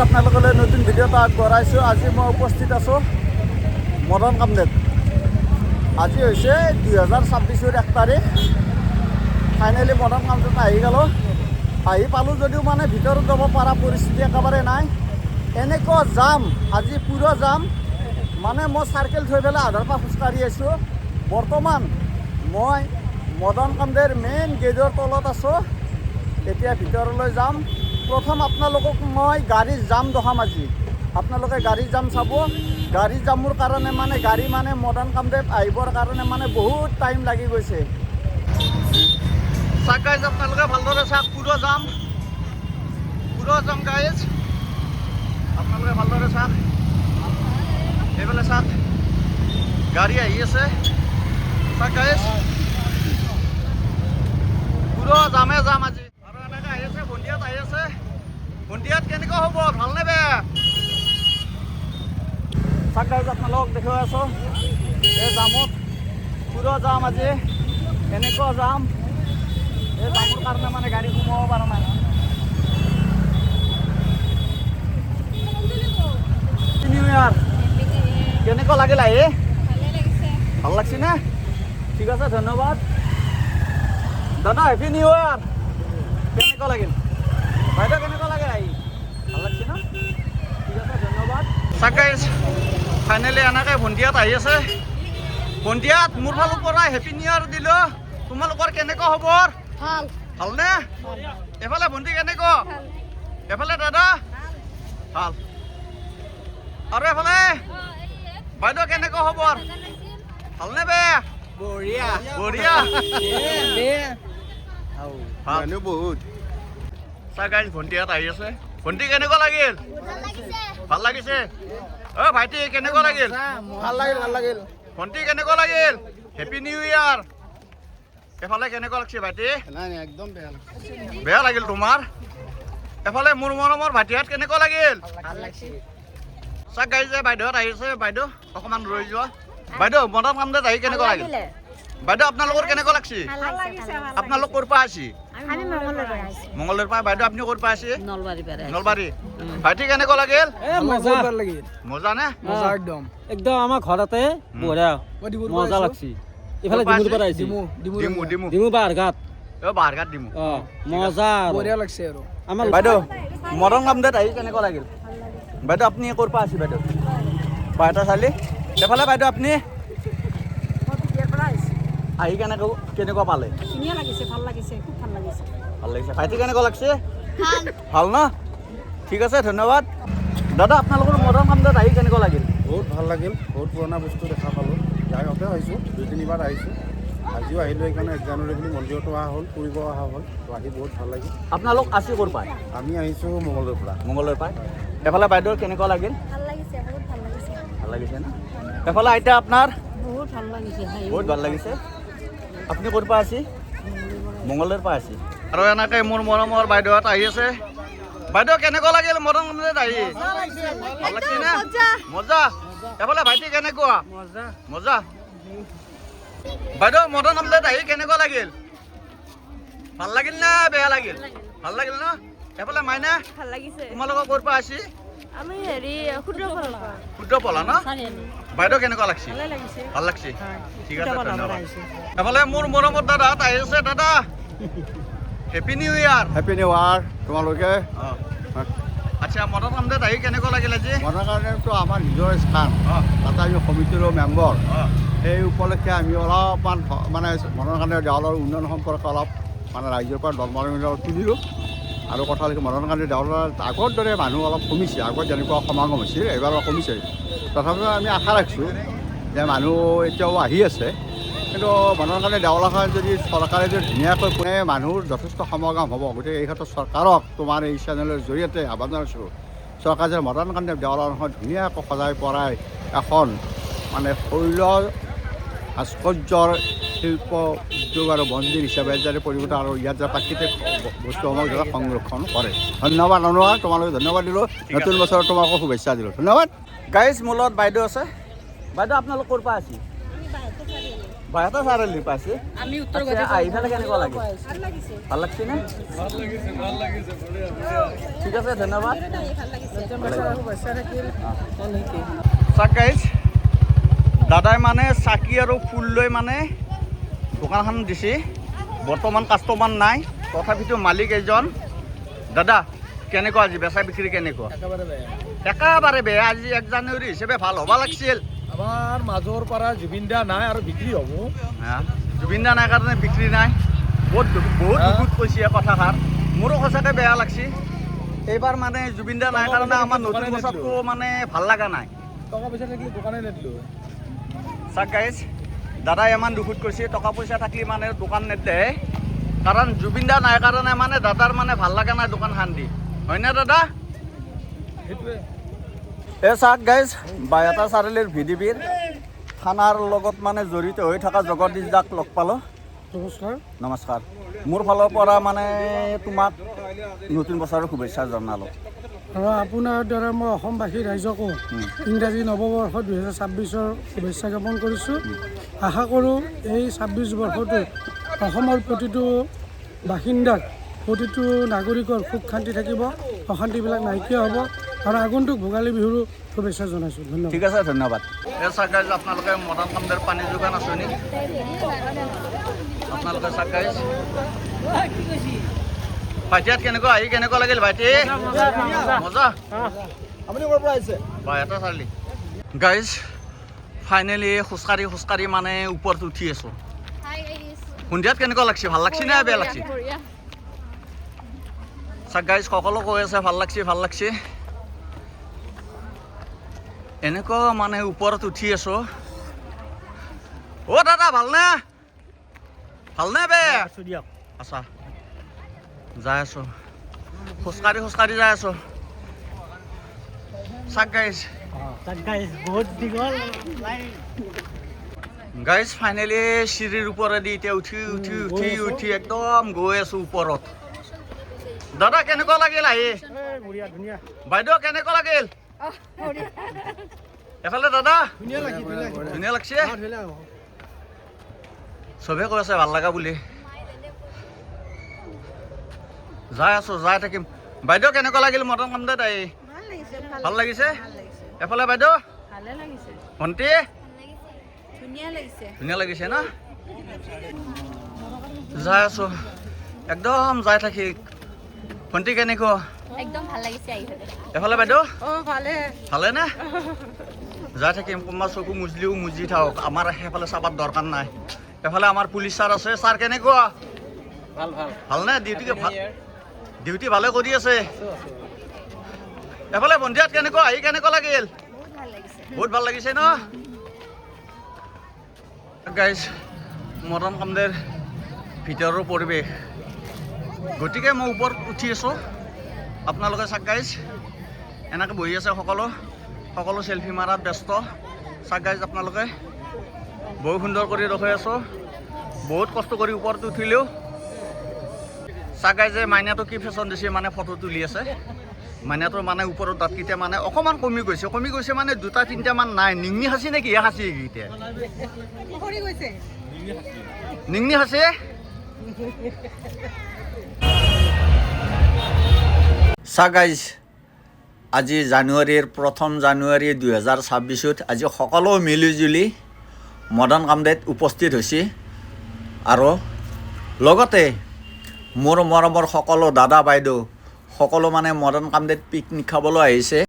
আপোনালোকলৈ নতুন ভিডিঅ' এটা আগবঢ়াইছোঁ। আজি মই উপস্থিত আছোঁ মদন কামদেৱ। আজি হৈছে 2026 1 তাৰিখ। ফাইনেলি মদন কামদেৱ আহি গ'লোঁ। আহি পালোঁ যদিও মানে ভিতৰত যাব পৰা পৰিস্থিতি একেবাৰে নাই। এনেকুৱা জাম, আজি পুৰা জাম। মানে মই চাৰ্কেল থৈ পেলাই আধাৰ পৰা খোজকাঢ়ি আছোঁ। বৰ্তমান মই মদন কামদেৱৰ মেইন গেটৰ তলত আছোঁ। এতিয়া ভিতৰলৈ যাম। প্ৰথম আপোনালোকক মই গাড়ীৰ জাম দেখাম আজি। আপোনালোকে গাড়ীৰ জাম চাব। গাড়ীৰ জামৰ কাৰণে মানে গাড়ী মানে মদন কামদেৱ আহিবৰ কাৰণে মানে বহুত টাইম লাগি গৈছে। চাওক গাইজ, আপোনালোকে ভালদৰে চাওক, পুৰা জাম গাইজ। আপোনালোকে ভালদৰে চাওক, এইফালে চাওক, গাড়ী আহি আছে। চাওক গাইজ, পুৰা জামে জাম আজি। আৰু এনেকৈ আহি আছে, ভণ্টিয়াত আহি আছে। ভণ্টিয়াত কেনেকুৱা হ'ব, ভালনে বেয়া? চাওক গাইজ, আপোনালোকক দেখুৱাই আছোঁ এই জামত, পুৰা জাম আজি। এনেকুৱা জাম, এই জামৰ কাৰণে মানে গাড়ী সোমাব পৰা নাই। নিউ ইয়াৰ কেনেকুৱা লাগিল আহি? ভাল লাগছে নে? ঠিক আছে, ধন্যবাদ দাদা। হেপী নিউ ইয়াৰ। কেনেকুৱা লাগিল বাইদেউ? কেনেকুৱা লাগে আহি? ভাল লাগছে ন? ঠিক আছে, ধন্যবাদ। চাওক গাইজ, ফাইনেলি এনেকৈ ভণ্টিয়াত আহি আছে। ভণ্টিয়াত মোৰ ফালৰ পৰা হেপী নিউ ইয়াৰ দিলোঁ। তোমালোকৰ কেনেকুৱা খবৰ? ভালনে? এফালে ভণ্টি কেনেকুৱা? এফালে দাদা ভাল। আৰু এফালে বাইদেউ কেনেকুৱা খবৰ? ভালনে বেয়া? বঢ়িয়া বঢ়িয়া। বহুত চাহ গাইজ, ভণ্টিহঁত আহি আছে। ভণ্টি কেনেকুৱা লাগিল? ভাল লাগিছে। অ ভাইটি কেনেকুৱা লাগিল? ভাল লাগিল। ভণ্টি কেনেকুৱা লাগিল? হেপী নিউ ইয়াৰ। এফালে কেনেকুৱা লাগছে ভাইটি? একদম বেয়া লাগিল তোমাৰ? এফালে মোৰ মৰমৰ ভাইটিহঁত কেনেকুৱা লাগিল? চাওক গাইজ, বাইদেউহঁত আহিছে। বাইদেউ অকণমান ৰৈ যোৱা। বাইদেউ মদন কামদেৱ আহি কেনেকুৱা লাগিল? বাইদেউ আপোনালোকৰ কেনেকুৱা লাগছে? আপোনালোক ক'ৰ পৰা আছে? মংগলদৈৰ পৰা। বাইদেউ আপুনি ক'ৰ পৰা আছে? নলবাৰী। ভাইটি কেনেকুৱা লাগিল? মজা নে? একদম আমাৰ ঘৰতে বঢ়িয়া মজা লাগছে। ইফালে ডিমুৰ পৰা আহিছে। ডিমু বাৰঘাট। বাৰঘাট ডিমু। মজা বঢ়িয়া লাগছে। আৰু আমাৰ বাইদেউ মদন কামদেৱ আহি কেনেকুৱা লাগিল? বাইদেউ আপুনি ক'ৰ পৰা আছে? বাইদেউ বাইদেউ চালি এফালে। বাইদেউ আপুনি আহি কেনেকুৱা পালে? ধুনীয়া লাগিছে, ভাল লাগিছে, খুব ভাল লাগিছে। ভাল লাগিছে। ভাইটি কেনেকুৱা লাগছে? ভাল ন? ঠিক আছে, ধন্যবাদ দাদা। আপোনালোকৰ মদন কামদেৱ আহি কেনেকুৱা লাগিল? বহুত ভাল লাগিল। বহুত পুৰণা বস্তু দেখা পালোঁ। যাইতে আহিছোঁ, 2-3 বাৰ আহিছোঁ। আজিও আহিলোঁ। সেইকাৰণে 1 জানুৱাৰী বুলি মন্দিৰতো অহা হ'ল, ফুৰিব অহা হ'ল। তো আহি বহুত ভাল লাগিল। আপোনালোক আছে ক'ৰ পায়? আমি আহিছোঁ মংগলদৈৰ পৰা। মংগলদৈৰ পায়। এফালে বাইদেউৰ কেনেকুৱা লাগিল? ভাল লাগিছে, বহুত ভাল লাগিছে। ভাল লাগিছে না? এফালে আইতা আপোনাৰ? বহুত ভাল লাগিছে। বহুত ভাল লাগিছে। আপুনি ক'ৰ পৰা আছে? মংগলদৈৰ পৰা আছে। আৰু এনেকৈ মোৰ মৰমৰ বাইদেউহঁত আহি আছে। বাইদেউ কেনেকুৱা লাগিল মদন কামদেৱ আহি? ভাল লাগছে না? মজা। এফালে ভাইটি কেনেকুৱা? মজা। বাইদেউ মদন কামদেৱ আহি কেনেকুৱা লাগিল? ভাল লাগিল না বেয়া লাগিল? ভাল লাগিল ন? এফালে মাইনা ভাল লাগিছে। তোমালোকৰ ক'ৰ পৰা আছে? আমি হেৰি ক্ষুদ্ৰপলা। ক্ষুদ্ৰপলা ন? বাইদেউ কেনেকুৱা লাগছে? ভালে লাগিছে। ভাল লাগছে। ঠিক আছে, ধন্যবাদ। এফালে মোৰ মৰমৰ দাদাহঁত আহি আছে। দাদা হেপী নিউ ইয়াৰ। হেপী নিউ ইয়াৰ তোমালোকে। আচ্ছা, মদন কামদেৱ আহি কেনেকুৱা লাগিল আজি? মদন কামদেৱটো আমাৰ নিজৰ স্থান। তাতে আমি সমিতিৰ মেম্বৰ। সেই উপলক্ষে আমি অলপমান মানে মদন কামদেৱ দেৱালৰ উন্নয়ন সম্পৰ্কে অলপ মানে ৰাইজৰ পৰা দলমাৰ তুলিলোঁ। আৰু কথা হ'ল মদন কামদেৱ দেৱালৰ আগৰ দৰে মানুহ অলপ কমিছে। আগত যেনেকুৱা সমাগম হৈছিল এইবাৰ অলপ কমিছে। তথাপিও আমি আশা ৰাখিছোঁ যে মানুহ এতিয়াও আহি আছে। কিন্তু মদন কামদেৱ দেৱালখন যদি চৰকাৰে যদি ধুনীয়াকৈ কোনে মানুহৰ যথেষ্ট সমাগম হ'ব। গতিকে এই ক্ষেত্ৰত চৰকাৰক তোমাৰ এই চেনেলৰ জৰিয়তে আহ্বান জনাইছোঁ, চৰকাৰে যে মদন কামদেৱ দেৱালখন ধুনীয়াকৈ সজাই পৰাই এখন মানে শৈল ভাস্কৰ্যৰ শিল্প উদ্যোগ আৰু মন্দিৰ হিচাপে যাতে পৰিগণিত আৰু ইয়াত যে প্ৰাকৃতিক বস্তুসমূহ যাতে সংৰক্ষণ কৰে। ধন্যবাদ অনুৰাগ, তোমালোকে ধন্যবাদ দিলোঁ। নতুন বছৰত তোমালোকক শুভেচ্ছা দিলোঁ। ধন্যবাদ। গাইজ, মোৰ লগত বাইদেউ আছে। বাইদেউ আপোনালোক ক'ৰ পৰা আছে? বাইহাটা চাৰিআলি পাইছে আমি উত্তৰ আচ্ছা, আহি পেলাই কেনেকুৱা লাগে ভাল লাগিছে ভাল লাগছে নে ঠিক আছে ধন্যবাদ চাক গাইজ দাদাই মানে চাকি আৰু ফুল লৈ মানে দোকানখন দিছে বৰ্তমান কাষ্টমাৰ নাই তথাপিতো মালিক এজন দাদা কেনেকুৱা আজি বেচা বিক্ৰী কেনেকুৱা একেবাৰে বেয়া আজি 1 জানুৱাৰী হিচাপে ভাল হ'ব লাগিছিল আমাৰ মাজৰ পৰা জুবিন দা নাই আৰু বিক্ৰী হ'ব জুবিন দা নাই কাৰণে বিক্ৰী নাই বহুত দুখত কৈছে কথাষাৰ মোৰো সঁচাকৈ বেয়া লাগছে এইবাৰ মানে জুবিন দা নাই কাৰণে আমাৰ নতুন বছৰটো মানে ভাল লগা নাই টকা পইচা থাকিলে দোকানে নিদিলোঁ চাক গাইজ দাদাই ইমান দুখত কৈছে টকা পইচা থাকিলে মানে দোকান নেদে কাৰণ জুবিন দা নাই কাৰণে মানে দাদাৰ মানে ভাল লগা নাই দোকানখন দি হয়নে দাদা সেইটোৱে এই চাক গাইজ বাইহাটা চাৰিআলিৰ ভিডিবিৰ থানাৰ লগত মানে জড়িত হৈ থকা জগদীশ দাক লগ পালোঁ নমস্কাৰ নমস্কাৰ মোৰ ফালৰ পৰা মানে তোমাক নতুন বছৰৰ শুভেচ্ছা জনালোঁ আৰু আপোনাৰ দ্বাৰা মই অসমবাসী ৰাইজকো ইংৰাজী নৱবৰ্ষ 2026ৰ শুভেচ্ছা জ্ঞাপন কৰিছোঁ আশা কৰোঁ এই 26 বৰ্ষটো অসমৰ প্ৰতিটো বাসিন্দাৰ প্ৰতিটো নাগৰিকৰ সুখ শান্তি থাকিব অশান্তিবিলাক নাইকিয়া হ'ব আৰু আগন্তুক ভোগালী বিহুৰো শুভেচ্ছা জনাইছোঁ ধন্যবাদ ঠিক আছে ধন্যবাদ এই চাক গাইজ আপোনালোকে মদন কামদেৰ পানী যোগান আছে নি আপোনালোকে চাক গাইজ ভাইটিয়াত কেনেকুৱা আহি কেনেকুৱা লাগিল ভাইটি মজা আপুনি ক'ৰ পৰা আহিছে বাইহাটা চাৰিআলি গাইজ ফাইনেলি খোজকাঢ়ি মানে ওপৰত উঠি আছোঁ সন্ধিয়াত কেনেকুৱা লাগছে ভাল লাগছে নে বেয়া লাগছে চাক গাইজ সকলো কৈ আছে ভাল লাগছে এনেকুৱা মানে ওপৰত উঠি আছোঁ অ' দাদা ভালনে বেয়া আচ্ছা যাই আছোঁ খোজকাঢ়ি যাই আছোঁ চাক গাইজ গাইজ ফাইনেলি চিৰিৰ ওপৰেদি এতিয়া উঠি একদম গৈ আছোঁ ওপৰত দাদা কেনেকুৱা লাগিল আহি বাইদেউ কেনেকুৱা লাগিল এফালে দাদা ধুনীয়া লাগছে চবে কৈ আছে ভাল লগা বুলি যাই থাকিম বাইদেউ কেনেকুৱা লাগিল মদন কামদেত আহি ভাল লাগিছে এফালে বাইদেউ ভণ্টি ধুনীয়া লাগিছে না যাই আছোঁ একদম যাই থাকি ভণ্টি কেনেকুৱা একদম ভাল লাগিছে আহি এফালে বাইদেউ ভালে নে যাই থাকিম কোনোবা চকু মুজি থাকক আমাৰ সেইফালে চাবাৰ দৰকাৰ নাই এফালে আমাৰ পুলিচ ছাৰ আছে ছাৰ কেনেকুৱা ভালনে ডিউটি ভালে কৰি আছে এফালে ভণ্টিয়াত কেনেকুৱা আহি কেনেকুৱা লাগিল বহুত ভাল লাগিছে ন গাইজ মদন কামদেৰ ভিতৰৰ পৰিৱেশ গতিকে মই ওপৰত উঠি আছোঁ আপোনালোকে চাক গাইজ এনেকৈ বহি আছে সকলো চেলফি মাৰাত ব্যস্ত চাক গাইজ আপোনালোকে বহুত সুন্দৰ কৰি ৰখাই আছোঁ বহুত কষ্ট কৰি ওপৰত উঠিলেও চাক গাইজে মাইনাটো কি ফেশ্বন দিছে মানে ফটো তুলি আছে মাইনাটোৰ মানে ওপৰত দাঁতকেইটা মানে অকণমান কমি গৈছে মানে 2-3টা মান নাই নিংনি সাঁচি নে কিহে সাঁচি এইকেইটা নিংনি সাঁচি চাক গাইজ আজি প্ৰথম জানুৱাৰী 2026ত আজি সকলো মিলিজুলি মদন কামদেত উপস্থিত হৈছে আৰু লগতে মোৰ মৰমৰ সকলো দাদা বাইদেউ সকলো মানে মদন কামদেত পিকনিক খাবলৈ আহিছে